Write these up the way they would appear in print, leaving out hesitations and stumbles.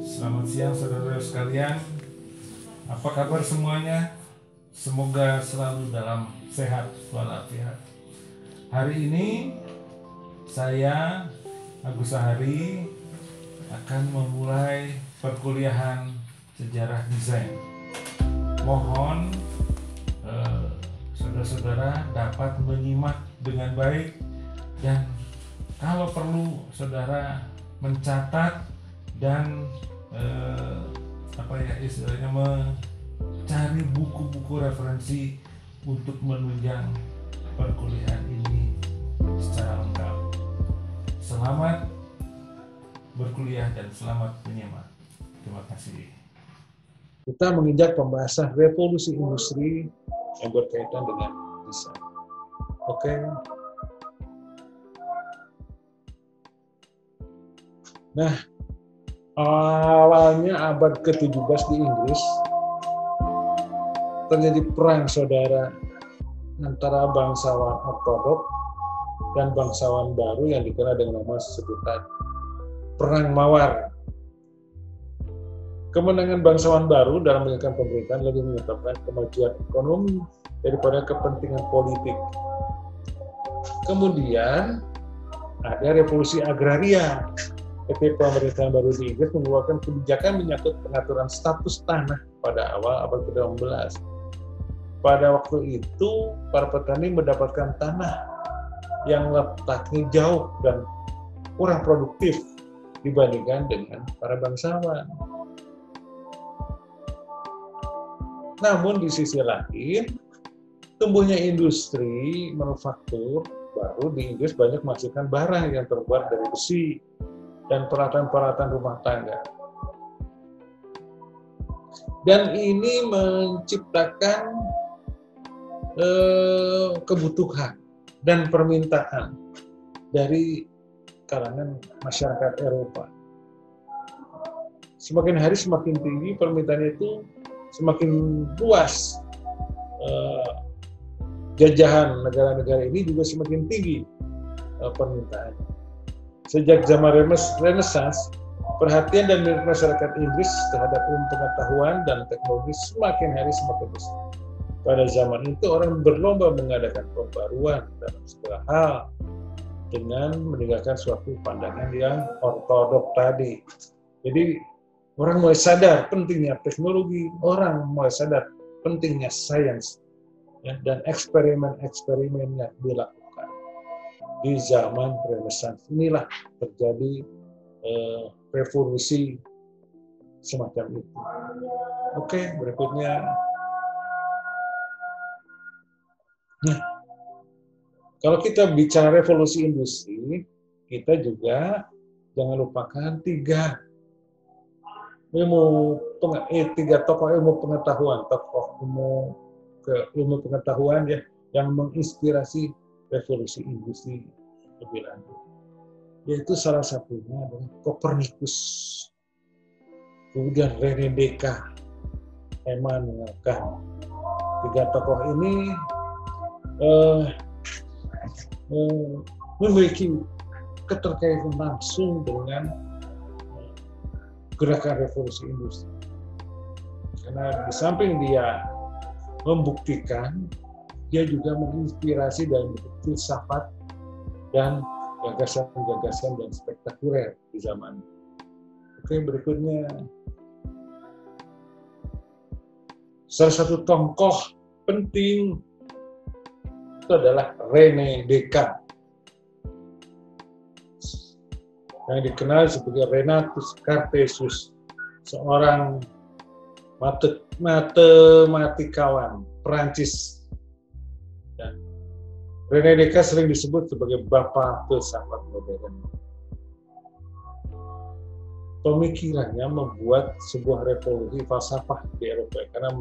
Selamat siang saudara sekalian. Apa kabar semuanya? Semoga selalu dalam sehat walafiat. Hari ini saya Agus Sahari akan memulai perkuliahan sejarah desain. Mohon saudara-saudara dapat menyimak dengan baik, dan kalau perlu saudara mencatat dan istilahnya mencari buku-buku referensi untuk menunjang perkuliahan ini secara lengkap. Selamat berkuliah dan selamat menyimak. Terima kasih. Kita menginjak pembahasan revolusi industri yang berkaitan dengan desain. Oke. Nah, awalnya abad ke-17 di Inggris terjadi perang saudara antara bangsawan ortodok dan bangsawan baru yang dikenal dengan nama sebutan Perang Mawar. Kemenangan bangsawan baru dalam menegakkan pemerintahan lebih menetapkan kemajuan ekonomi daripada kepentingan politik. Kemudian ada revolusi agraria. Ketika pemerintahan baru di Inggris mengeluarkan kebijakan menyangkut pengaturan status tanah pada awal abad ke-18. Pada waktu itu, para petani mendapatkan tanah yang letaknya jauh dan kurang produktif dibandingkan dengan para bangsawan. Namun di sisi lain, tumbuhnya industri manufaktur baru di Inggris banyak menghasilkan barang yang terbuat dari besi dan peralatan-peralatan rumah tangga. Dan ini menciptakan kebutuhan dan permintaan dari kalangan masyarakat Eropa. Semakin hari semakin tinggi permintaan itu, semakin luas jajahan negara-negara ini juga semakin tinggi permintaannya. Sejak zaman Renaissance, perhatian dan minat masyarakat Inggris terhadap ilmu pengetahuan dan teknologi semakin hari semakin besar. Pada zaman itu orang berlomba mengadakan pembaruan dalam segala hal dengan meninggalkan suatu pandangan yang ortodok tadi. Jadi orang mulai sadar pentingnya teknologi, orang mulai sadar pentingnya sains, ya, dan eksperimen-eksperimen yang dilakukan. Di zaman Renaissance inilah terjadi revolusi semacam itu. Oke, berikutnya. Nah, kalau kita bicara revolusi industri, kita juga jangan lupakan tiga tokoh ilmu pengetahuan, ilmu pengetahuan ya, yang menginspirasi revolusi industri lebih lanjut. Yaitu salah satunya adalah Copernicus, kemudian René Descartes, Immanuel Kant. Tiga tokoh ini memiliki keterkaitan langsung dengan gerakan revolusi industri. Karena di samping dia membuktikan, dia juga menginspirasi dalam filsafat dan gagasan-gagasan dan spektakuler di zaman. Oke, berikutnya. Salah satu tokoh penting itu adalah René Descartes, yang dikenal sebagai Renatus Cartesius, seorang matematikawan Prancis. Dan René Descartes sering disebut sebagai bapak filsafat modern. Pemikirannya membuat sebuah revolusi falsafah di Eropa karena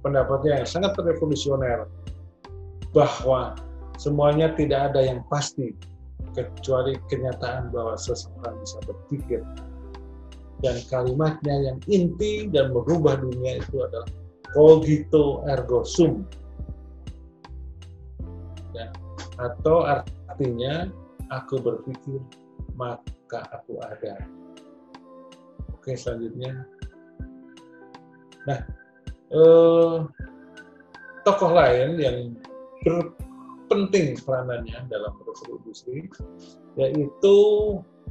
pendapatnya yang sangat revolusioner bahwa semuanya tidak ada yang pasti kecuali kenyataan bahwa seseorang bisa berpikir. Dan kalimatnya yang inti dan merubah dunia itu adalah cogito ergo sum. Atau artinya aku berpikir maka aku ada. Oke, selanjutnya. Nah, tokoh lain yang berpenting peranannya dalam revolusi industri yaitu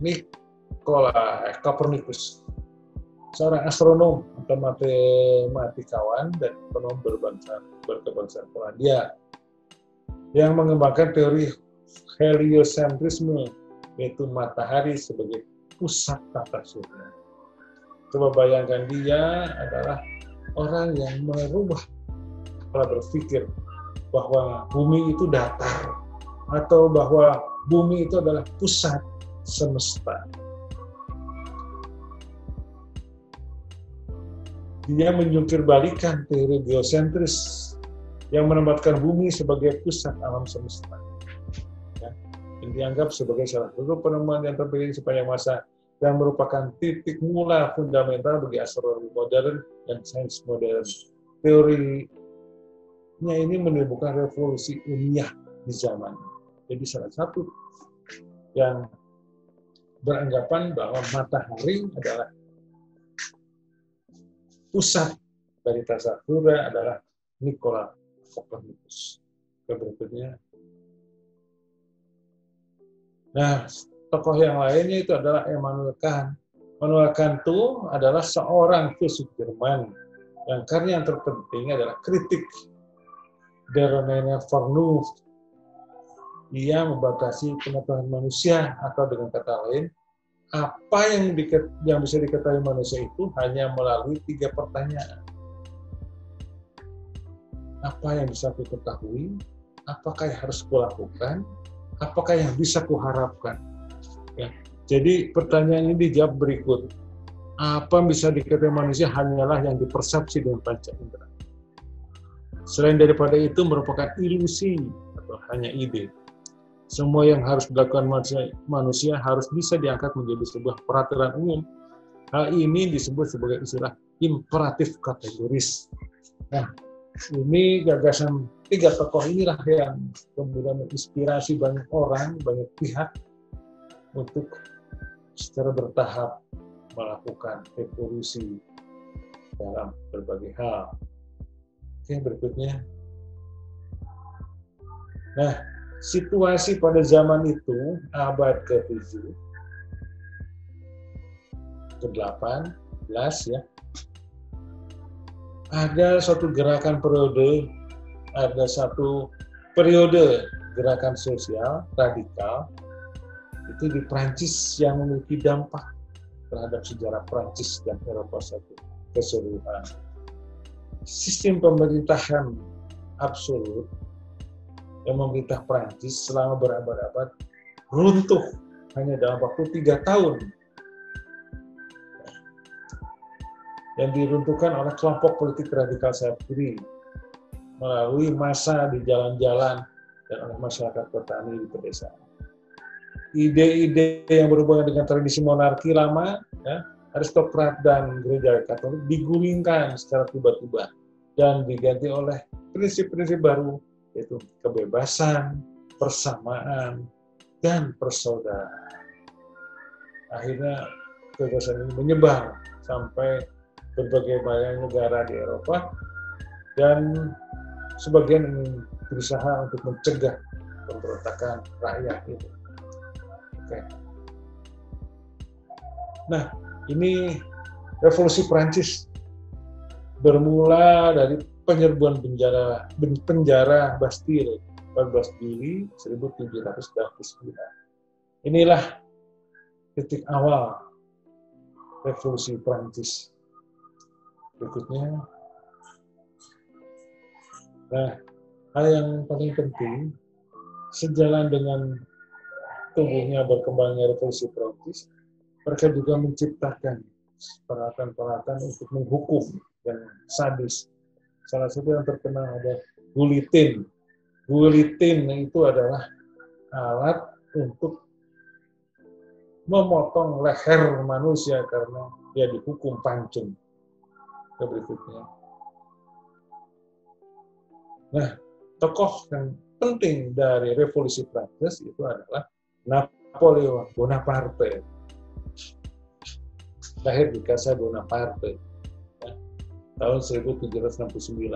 Nikola Copernicus, seorang astronom atau matematikawan dan ekonom berkebangsaan Polandia yang mengembangkan teori heliocentrisme, yaitu matahari sebagai pusat tata surya. Coba bayangkan, dia adalah orang yang merubah pola berpikir bahwa bumi itu datar atau bahwa bumi itu adalah pusat semesta. Dia menjungkir balikan teori geosentris yang menempatkan bumi sebagai pusat alam semesta. Ya, yang dianggap sebagai salah satu penemuan yang terpilih sepanjang masa dan merupakan titik mula fundamental bagi astronomi modern dan sains modern. Teorinya ini menimbulkan revolusi ilmiah di zaman. Jadi salah satu yang beranggapan bahwa matahari adalah pusat dari tata surya adalah Nikola Copernicus. Berikutnya. Nah, tokoh yang lainnya itu adalah Immanuel Kant. Immanuel Kant itu adalah seorang filsuf Jerman yang karya yang terpenting adalah kritik der reine Vernunft. Ia membatasi pengetahuan manusia, atau dengan kata lain, apa yang bisa diketahui manusia itu hanya melalui 3 pertanyaan. Apa yang bisa aku ketahui? Apakah yang harus kulakukan? Apakah yang bisa kuharapkan? Ya. Jadi pertanyaan ini dijawab berikut. Apa yang bisa diketahui manusia hanyalah yang dipersepsi dengan panca indera. Selain daripada itu merupakan ilusi atau hanya ide. Semua yang harus dilakukan manusia harus bisa diangkat menjadi sebuah peraturan umum. Hal ini disebut sebagai istilah imperatif kategoris. Nah, ini gagasan 3 tokoh inilah yang kemudian menginspirasi banyak orang, banyak pihak untuk secara bertahap melakukan evolusi dalam berbagai hal. Oke, berikutnya. Nah, situasi pada zaman itu, abad ke-7, ke-18 ya, ada satu gerakan periode gerakan sosial radikal itu di Prancis yang memiliki dampak terhadap sejarah Prancis dan Eropa keseluruhan. Sistem pemerintahan absolut yang memerintah Prancis selama berabad-abad runtuh hanya dalam waktu 3 tahun. Yang diruntuhkan oleh kelompok politik radikal sayap kiri melalui massa di jalan-jalan dan oleh masyarakat petani di pedesaan. Ide-ide yang berhubungan dengan tradisi monarki lama, ya, aristokrat dan gereja Katolik digulingkan secara tiba-tiba dan diganti oleh prinsip-prinsip baru, yaitu kebebasan, persamaan, dan persaudaraan. Akhirnya gagasan ini menyebar sampai berbagai banyak negara di Eropa, dan sebagian berusaha untuk mencegah pemberontakan rakyat itu. Oke. Nah, ini revolusi Prancis bermula dari penyerbuan penjara Bastille 14 Juli 1799. Inilah titik awal revolusi Prancis. Berikutnya. Nah, hal yang paling penting, sejalan dengan tumbuhnya berkembangnya revolusi Prancis, mereka juga menciptakan peralatan-peralatan untuk menghukum yang sadis. Salah satu yang terkenal ada guillotine. Guillotine itu adalah alat untuk memotong leher manusia karena dia dihukum pancung. Berikutnya. Nah, tokoh yang penting dari revolusi Prancis itu adalah Napoleon Bonaparte, lahir di Casa Bonaparte ya, tahun 1769,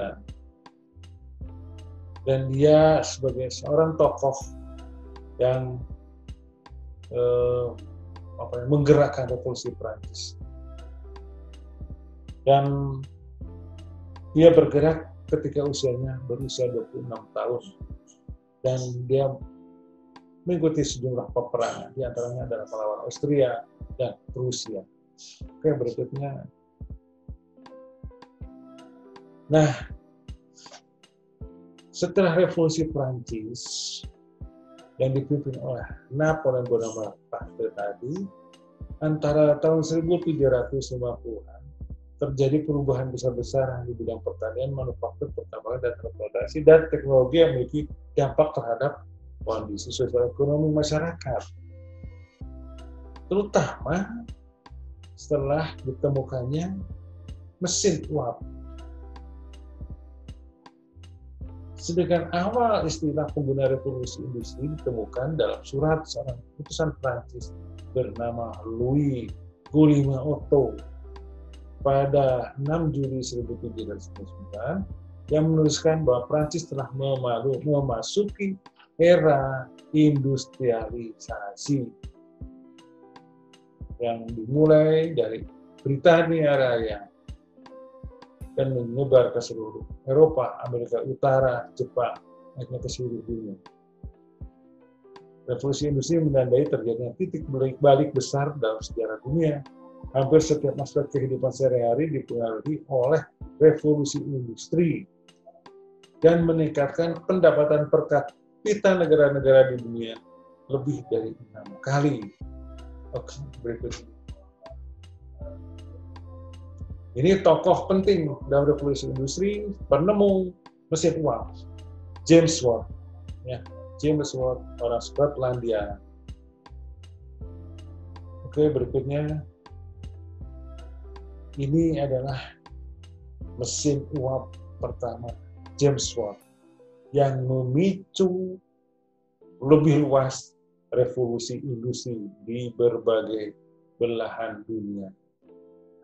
dan dia sebagai seorang tokoh yang menggerakkan revolusi Prancis, dan dia bergerak ketika berusia 26 tahun, dan dia mengikuti sejumlah peperangan, di antaranya adalah melawan Austria dan Prusia. Oke, berikutnya. Nah, setelah revolusi Prancis yang dipimpin oleh Napoleon Bonaparte tadi, antara tahun 1750-an terjadi perubahan besar-besaran di bidang pertanian, manufaktur, pertambangan, dan transportasi, dan teknologi yang memiliki dampak terhadap kondisi sosial ekonomi masyarakat, terutama setelah ditemukannya mesin uap. Sedangkan awal istilah pengguna revolusi industri ditemukan dalam surat seorang utusan Prancis bernama Louis Guillaume Otto pada 6 Juli 1799 yang menuliskan bahwa Prancis telah memasuki era industrialisasi yang dimulai dari Britania Raya dan menyebar ke seluruh Eropa, Amerika Utara, Jepang, akhirnya ke seluruh dunia. Revolusi industri menandai terjadinya titik balik besar dalam sejarah dunia. Hampir setiap aspek kehidupan sehari-hari dipengaruhi oleh revolusi industri dan meningkatkan pendapatan per kapita negara-negara di dunia lebih dari 6 kali. Oke, berikutnya. Ini tokoh penting dalam revolusi industri, penemu mesin uap, James Watt. Ya, James Watt, orang Skotlandia. Oke, berikutnya. Ini adalah mesin uap pertama, James Watt, yang memicu lebih luas revolusi industri di berbagai belahan dunia.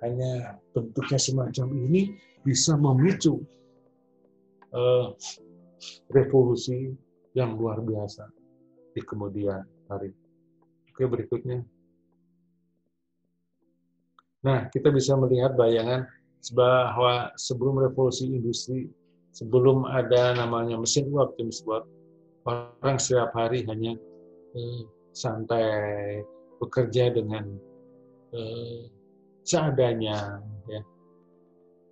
Hanya bentuknya semacam ini bisa memicu revolusi yang luar biasa di kemudian hari. Oke, berikutnya. Nah, kita bisa melihat bayangan bahwa sebelum revolusi industri, sebelum ada namanya mesin uap James Watt, orang setiap hari hanya santai, bekerja dengan seadanya, ya.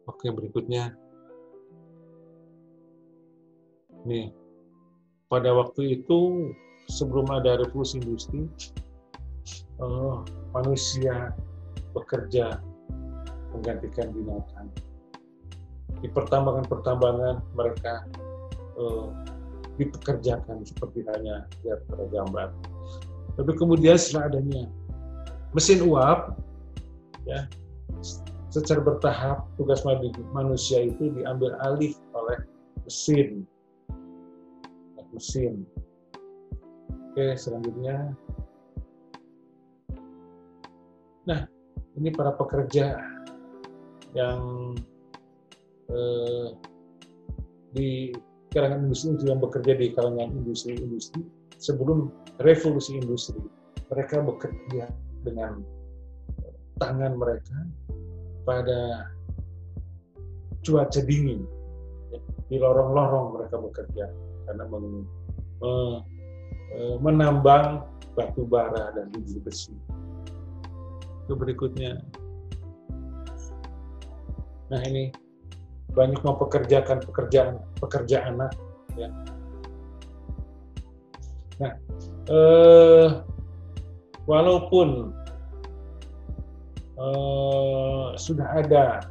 Oke, berikutnya. Nih, pada waktu itu sebelum ada revolusi industri, manusia bekerja menggantikan binatang. Di pertambangan mereka dipekerjakan seperti hanya lihat pada gambar. Tapi kemudian setelah adanya mesin uap, ya, secara bertahap tugas manusia itu diambil alih oleh mesin. Oke, selanjutnya. Nah, ini para pekerja yang di kalangan industri yang bekerja di kalangan industri sebelum revolusi industri. Mereka bekerja dengan tangan mereka pada cuaca dingin. Di lorong-lorong mereka bekerja karena menambang batu bara dan biji besi. Ke berikutnya. Nah, ini banyak mempekerjakan pekerja anak, ya. Nah, walaupun sudah ada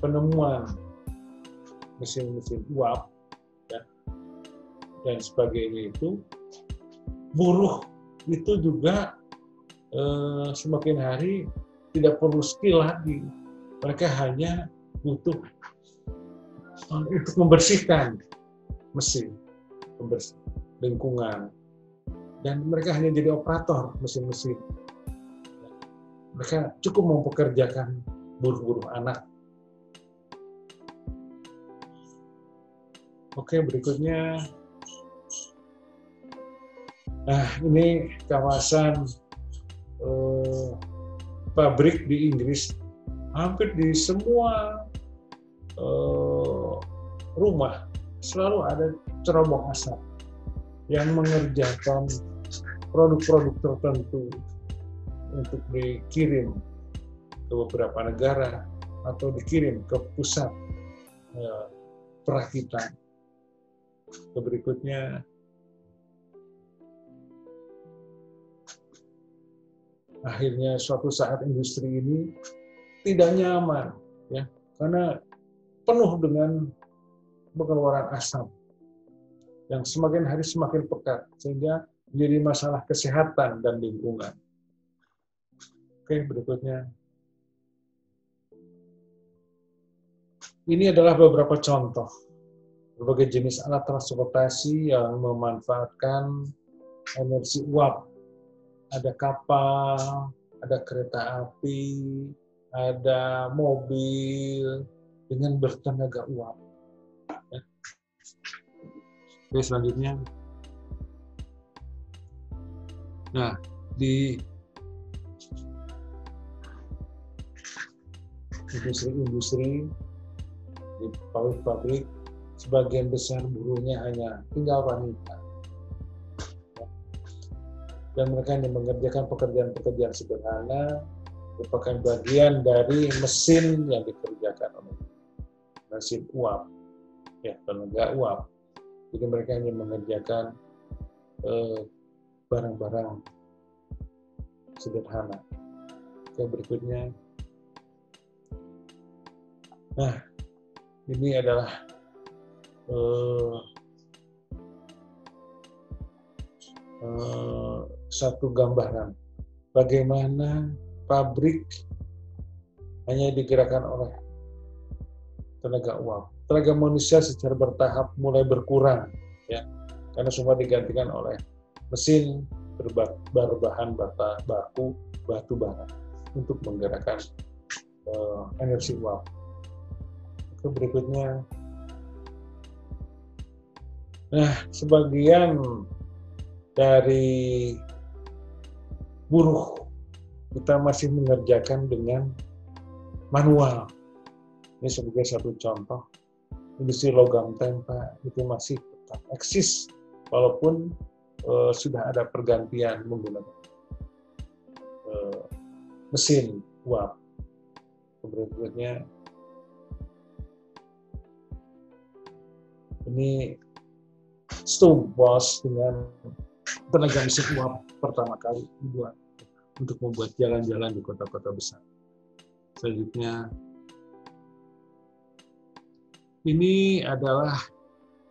penemuan mesin-mesin uap, ya, dan sebagainya itu, buruh itu juga semakin hari tidak perlu skill lagi. Mereka hanya butuh untuk membersihkan mesin, membersih lingkungan, dan mereka hanya jadi operator mesin-mesin. Mereka cukup mempekerjakan buruh-buruh anak. Oke, berikutnya. Nah, ini kawasan pabrik di Inggris. Hampir di semua rumah selalu ada cerobong asap yang mengerjakan produk-produk tertentu untuk dikirim ke beberapa negara atau dikirim ke pusat perakitan. Berikutnya, akhirnya suatu saat industri ini tidak nyaman, ya, karena penuh dengan pengeluaran asap yang semakin hari semakin pekat, sehingga menjadi masalah kesehatan dan lingkungan. Oke, berikutnya. Ini adalah beberapa contoh berbagai jenis alat transportasi yang memanfaatkan energi uap. Ada kapal, ada kereta api, ada mobil dengan bertenaga uap. Oke, selanjutnya. Nah, di industri-industri, di pabrik-pabrik, sebagian besar buruhnya hanya tinggal wanita. Dan mereka yang mengerjakan pekerjaan-pekerjaan sederhana, merupakan bagian dari mesin yang dikerjakan oleh mesin uap, ya, tenaga uap. Jadi mereka hanya mengerjakan barang-barang sederhana. Yang berikutnya. Nah, ini adalah satu gambaran bagaimana pabrik hanya digerakkan oleh tenaga uap. Tenaga manusia secara bertahap mulai berkurang, ya, karena semua digantikan oleh mesin berbahan baku batu bara untuk menggerakkan energi uap. Berikutnya. Nah, sebagian dari buruh kita masih mengerjakan dengan manual. Ini sebagai satu contoh, industri logam tempa itu masih tetap eksis walaupun sudah ada pergantian menggunakan mesin uap. Berikutnya, ini Stone Boss dengan tenaga mesin uap pertama kali dibuat untuk membuat jalan-jalan di kota-kota besar. Selanjutnya, ini adalah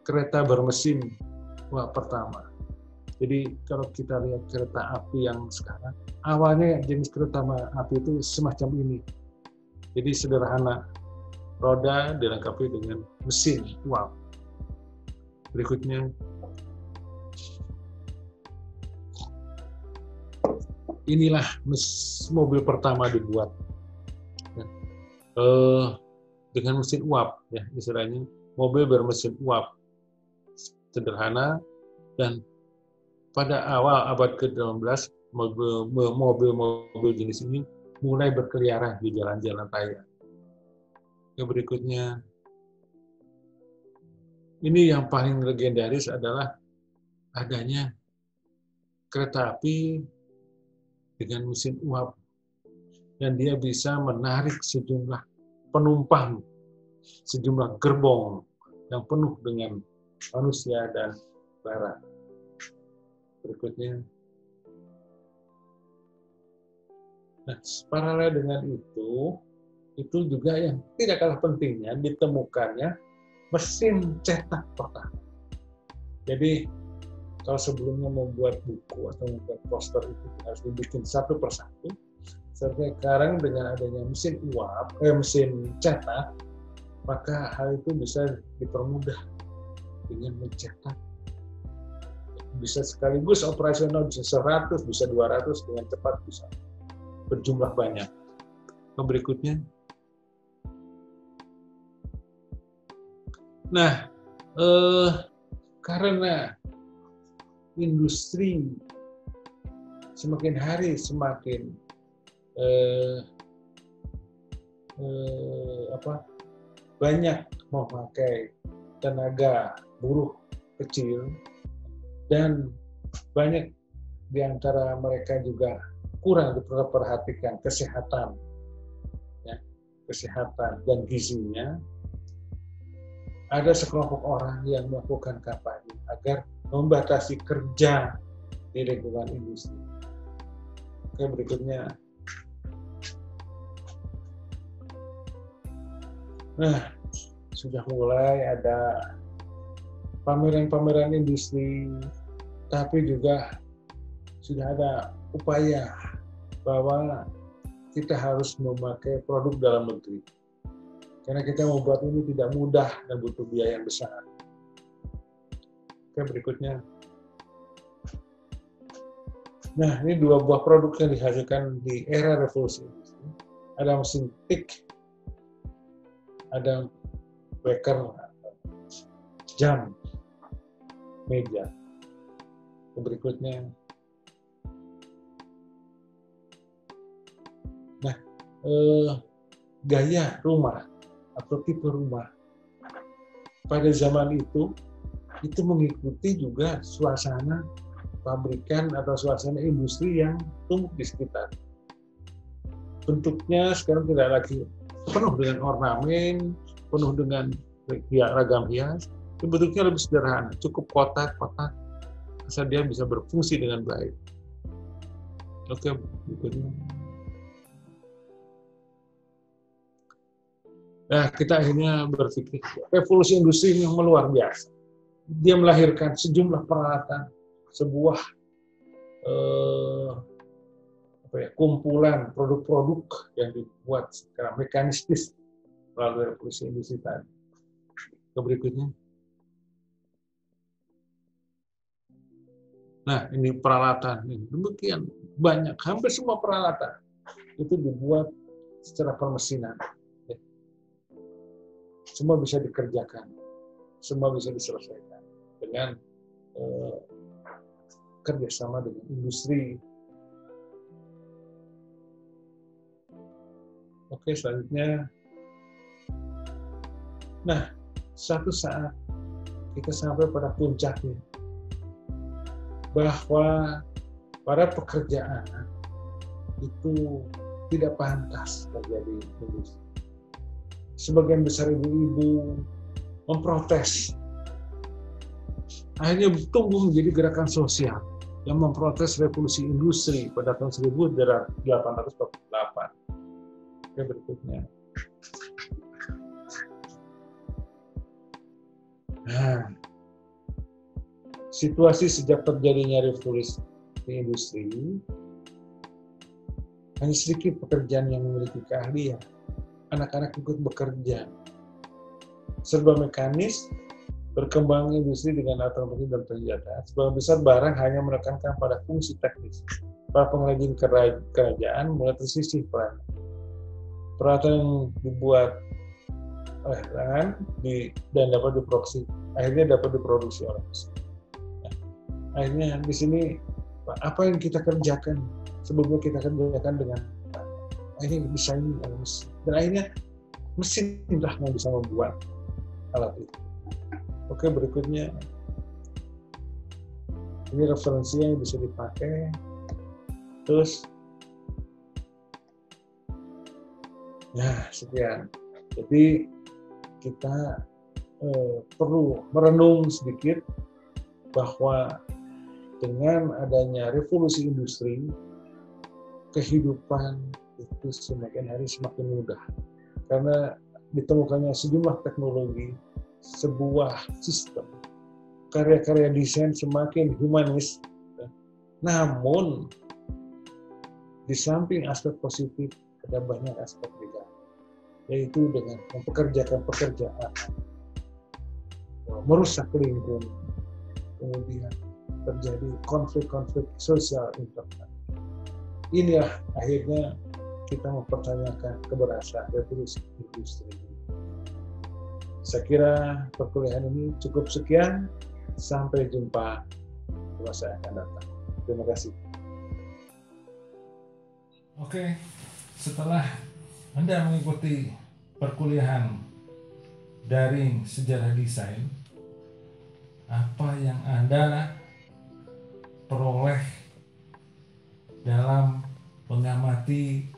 kereta bermesin uap pertama. Jadi kalau kita lihat kereta api yang sekarang, awalnya jenis kereta api itu semacam ini. Jadi sederhana, roda dilengkapi dengan mesin uap. Berikutnya, inilah mobil pertama dibuat dengan mesin uap, ya, istilahnya mobil bermesin uap sederhana. Dan pada awal abad ke-18 mobil jenis ini mulai berkeliaran di jalan-jalan raya. Yang berikutnya, ini yang paling legendaris adalah adanya kereta api dengan mesin uap, dan dia bisa menarik sejumlah penumpang, sejumlah gerbong yang penuh dengan manusia dan barang. Berikutnya. Nah, paralel dengan itu juga yang tidak kalah pentingnya ditemukannya mesin cetak pertama. Jadi kalau sebelumnya membuat buku atau membuat poster itu harus dibikin satu persatu, sekarang dengan adanya mesin uap, mesin cetak, maka hal itu bisa dipermudah dengan mencetak bisa sekaligus operasional, bisa 100, bisa 200 dengan cepat, bisa berjumlah banyak. Berikutnya. Nah, karena industri semakin hari semakin banyak memakai tenaga buruh kecil, dan banyak di antara mereka juga kurang diperhatikan kesehatan, ya, kesehatan dan gizinya. Ada sekelompok orang yang melakukan kampanye agar membatasi kerja di lingkungan industri. Oke, berikutnya. Nah, sudah mulai ada pameran-pameran industri, tapi juga sudah ada upaya bahwa kita harus memakai produk dalam negeri. Karena kita membuat ini tidak mudah dan butuh biaya yang besar. Oke, berikutnya. Nah, ini dua buah produk yang dihasilkan di era revolusi industri. Ada mesin tik, ada beker, jam, meja. Berikutnya. Nah, gaya rumah atau tipe rumah pada zaman itu mengikuti juga suasana pabrikan atau suasana industri yang tumbuh di sekitar. Bentuknya sekarang tidak lagi penuh dengan ornamen, penuh dengan ragam hias. Bentuknya lebih sederhana, cukup kotak-kotak, asal dia bisa berfungsi dengan baik. Oke, berikutnya. Nah, kita akhirnya berpikir, revolusi industri yang luar biasa. Dia melahirkan sejumlah peralatan, sebuah kumpulan produk-produk yang dibuat secara mekanistis melalui revolusi industri tadi. Berikutnya. Nah, ini peralatan. Demikian banyak, hampir semua peralatan itu dibuat secara permesinan. Semua bisa dikerjakan, semua bisa diselesaikan dengan kerjasama dengan industri. Oke, selanjutnya. Nah, suatu saat kita sampai pada puncaknya, bahwa para pekerjaan itu tidak pantas terjadi di industri. Sebagian besar ibu-ibu memprotes. Akhirnya tumbuh menjadi gerakan sosial yang memprotes revolusi industri pada tahun 1848. Oke, berikutnya. Nah, situasi sejak terjadinya revolusi industri, hanya sedikit pekerjaan yang memiliki keahlian. Anak-anak ikut bekerja. Serba mekanis, berkembang industri dengan alat mesin dan senjata. Sebagian besar barang hanya menekankan pada fungsi teknis. Para pengrajin kerajaan mulai tersisih peran. Peralatan yang dibuat oleh tangan dan dapat diproduksi, akhirnya dapat diproduksi oleh mesin. Nah, akhirnya di sini apa yang kita kerjakan sebelumnya kita kerjakan dengan akhirnya desain oleh mesin. Dan akhirnya mesin lah yang bisa membuat alat itu. Oke, berikutnya. Ini referensi yang bisa dipakai. Terus, ya sekian. Jadi kita perlu merenung sedikit bahwa dengan adanya revolusi industri, kehidupan itu semakin hari semakin mudah karena ditemukannya sejumlah teknologi, sebuah sistem, karya-karya desain semakin humanis. Namun di samping aspek positif ada banyak aspek negatif, yaitu dengan mempekerjakan pekerjaan, merusak lingkungan, kemudian terjadi konflik-konflik sosial internal. Inilah akhirnya kita mempertanyakan keberhasilan revolusi industri ini. Saya kira perkuliahan ini cukup sekian. Sampai jumpa di masa yang akan datang. Terima kasih. Oke, setelah Anda mengikuti perkuliahan daring sejarah desain, apa yang Anda peroleh dalam mengamati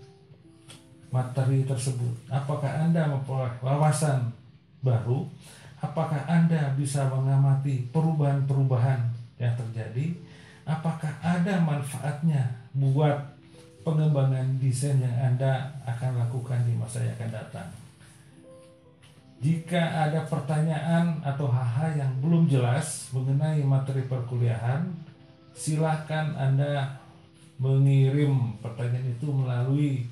materi tersebut? Apakah Anda memperoleh wawasan baru? Apakah Anda bisa mengamati perubahan-perubahan yang terjadi? Apakah ada manfaatnya buat pengembangan desain yang Anda akan lakukan di masa yang akan datang? Jika ada pertanyaan atau hal-hal yang belum jelas mengenai materi perkuliahan, silakan Anda mengirim pertanyaan itu melalui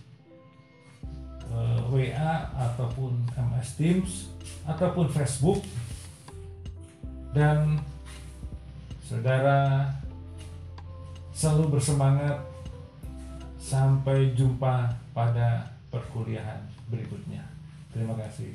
WA ataupun MS Teams ataupun Facebook, dan saudara selalu bersemangat. Sampai jumpa pada perkuliahan berikutnya. Terima kasih.